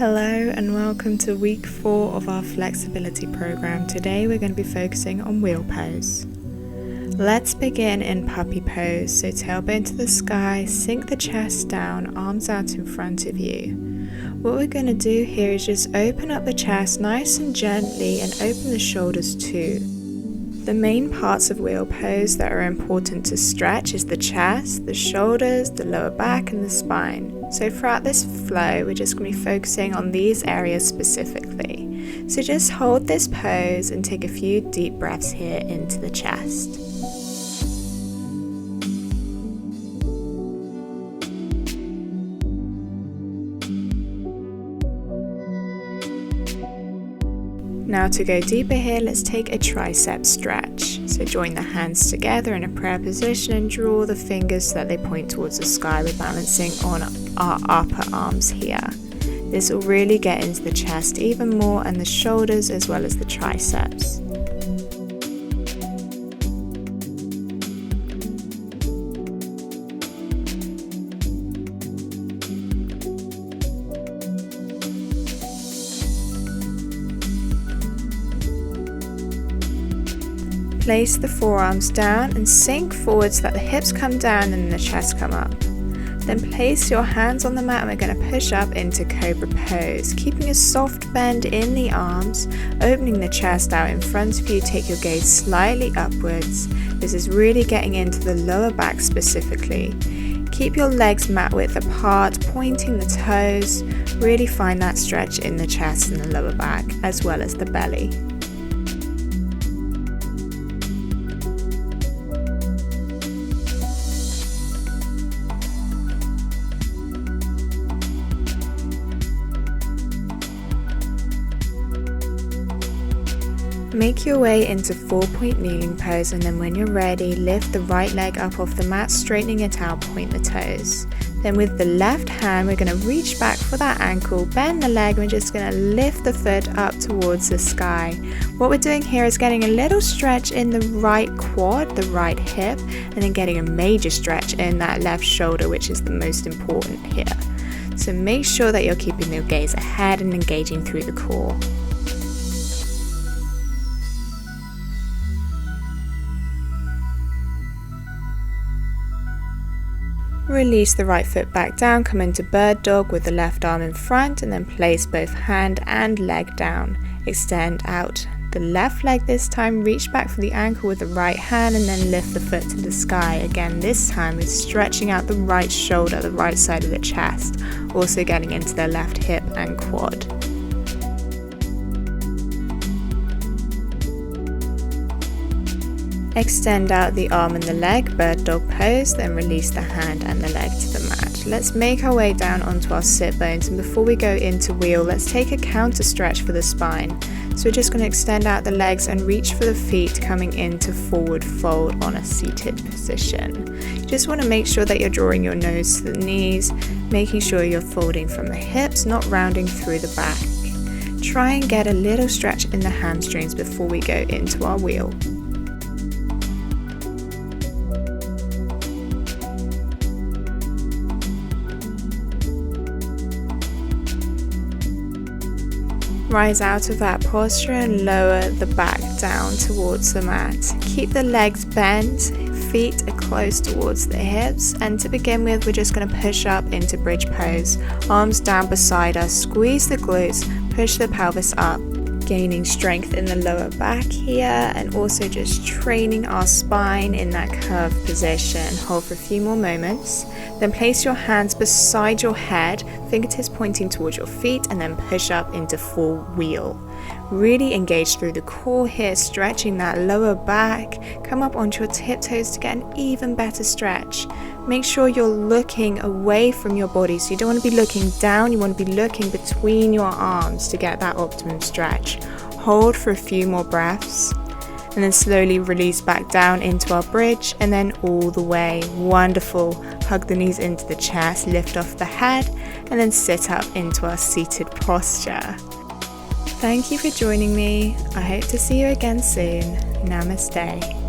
Hello and welcome to week 4 of our flexibility program. Today we're going to be focusing on wheel pose. Let's begin in puppy pose. So tailbone to the sky, sink the chest down, arms out in front of you. What we're going to do here is just open up the chest nice and gently and open the shoulders too. The main parts of wheel pose that are important to stretch is the chest, the shoulders, the lower back and the spine. So throughout this flow, we're just going to be focusing on these areas specifically. So just hold this pose and take a few deep breaths here into the chest. Now to go deeper here, let's take a tricep stretch. So join the hands together in a prayer position and draw the fingers so that they point towards the sky. We're balancing on our upper arms here. This will really get into the chest even more and the shoulders as well as the triceps. Place the forearms down and sink forward so that the hips come down and the chest come up. Then place your hands on the mat and we're going to push up into cobra pose. Keeping a soft bend in the arms, opening the chest out in front of you, take your gaze slightly upwards. This is really getting into the lower back specifically. Keep your legs mat width apart, pointing the toes. Really find that stretch in the chest and the lower back as well as the belly. Make your way into 4-point kneeling pose, and then when you're ready, lift the right leg up off the mat, straightening it out, point the toes. Then with the left hand, we're going to reach back for that ankle, bend the leg, and we're just going to lift the foot up towards the sky. What we're doing here is getting a little stretch in the right quad, the right hip, and then getting a major stretch in that left shoulder, which is the most important here. So make sure that you're keeping your gaze ahead and engaging through the core. Release the right foot back down, come into bird dog with the left arm in front and then place both hand and leg down. Extend out the left leg this time, reach back for the ankle with the right hand and then lift the foot to the sky. Again, this time with stretching out the right shoulder, the right side of the chest, also getting into the left hip and quad. Extend out the arm and the leg, bird dog pose, then release the hand and the leg to the mat. Let's make our way down onto our sit bones, and before we go into wheel, let's take a counter stretch for the spine. So we're just going to extend out the legs and reach for the feet, coming into forward fold on a seated position. You just want to make sure that you're drawing your nose to the knees, making sure you're folding from the hips, not rounding through the back. Try and get a little stretch in the hamstrings before we go into our wheel. Rise out of that posture and lower the back down towards the mat. Keep the legs bent, feet are close towards the hips, and to begin with we're just going to push up into bridge pose. Arms down beside us, squeeze the glutes, push the pelvis up, gaining strength in the lower back here and also just training our spine in that curved position. Hold for a few more moments. Then place your hands beside your head, fingertips pointing towards your feet, and then push up into full wheel. Really engage through the core here, stretching that lower back. Come up onto your tiptoes to get an even better stretch. Make sure you're looking away from your body, so you don't want to be looking down, you want to be looking between your arms to get that optimum stretch. Hold for a few more breaths. And then slowly release back down into our bridge and then all the way. Wonderful. Hug the knees into the chest, lift off the head, and then sit up into our seated posture. Thank you for joining me. I hope to see you again soon. Namaste.